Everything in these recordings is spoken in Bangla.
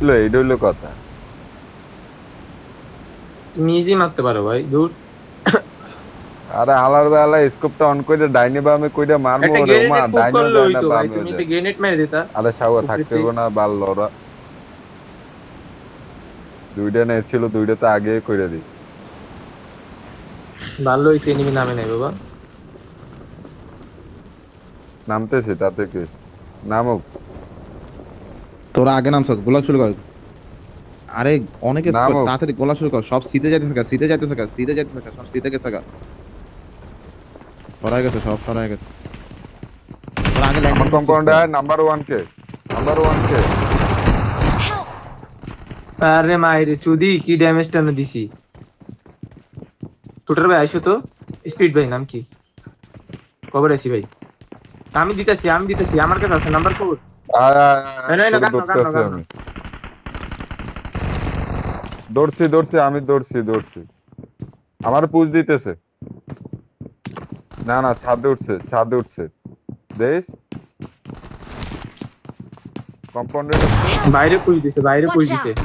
লো এইটা হইলো কথা। তুমি ইজি মারতে পারো ভাই, দূর। আরে হালার বেলা স্কোপটা অন করে ডাইনে বামে কইরা মারমু একটা ওরে ওমা গ্রেনেড পুশ ডাইনেও করলে যায় না হইতো ভাই, বামেও তুমি একটা যায়। গ্রেনেড মেরে দিতা আরে সাওয়া থাকতে উপরেতে। হইব না বাল লড়া। দুইটা নেট ছিল দুইটা তো আগে কইরা দিস। ভালো হইছে এনিমি নামে নাই বাবা। নামতেছে তাতে কি নামুক। তোরা আগে নামছস, গোলা শুরু কর। আরে অনেক স্কোর, নামুক। তাড়াতাড়ি গোলা শুরু কর। সব সিধে যাইতেছে গা, সিধে যাইতেছে গা, সিধে যাইতেছে গা, সব সিধে গেছে গা। সরাই গেছে, সব সরাই গেছে। তোরা আগে ল্যান্ডিং আমার করছিস তো। কম্পাউন্ডার নাম্বার 1 কে, নাম্বার 1 কে। আরে মাইরে চুদি, কি ড্যামেজ টানো দিছি। টুটার ভাই আইসো তো। স্পিড ভাই নাম কি? কবে আছি ভাই? আমি দিতেছি আমার কাছে আছে নাম্বার 4। আয় আয় আয় আয়, না তোরে গান গান ধরতেছি গান। আমি। দৌড়ছি আমি দৌড়ছি। আমার পুশ দিতেছে। না না ছাদে উঠছে দেশ কম্পাউন্ডার উঠছে। বাইরে পুশ Watch দিছে। out!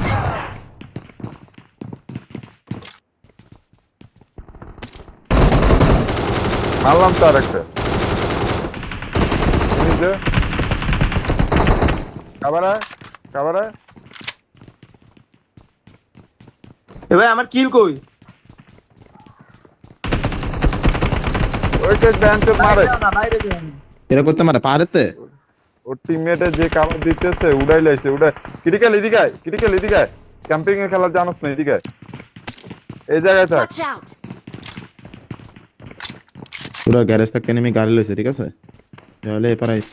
মারলাম তো আরেকটা। এই যে কাবারা কাবারা। এ ভাই আমার কিল কই? ওইটা ব্যান্ডে মারে। বাইরে যাও না। এরা করতে মারে পাহাড়েতে। ওর টিমমেটে যে কাবার দিতেছে উড়াই লাইছে উড়াই। ক্রিটিক্যাল এদিকে আয়। ক্যাম্পিং এর খেলা জানোস না এদিকে আয়। এই জায়গায় থাক। Watch out! পুরো গ্যারেজ থেকে নেমে গাড়ি লইছে, ঠিক আছে? তাহলে এপার আইস।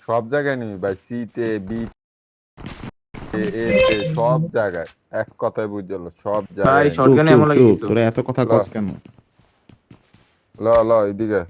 সব জায়গায় নিবি ভাই, সিতে বি এ তে সব জায়গায়। এক কথায় বুঝলো সব ভাই জায়গায় নিবি। শটগানে চুপ এমন লাগে চুপ, দিছো। তোরা এত কথা ল কস কেন? ল ল এদিকে।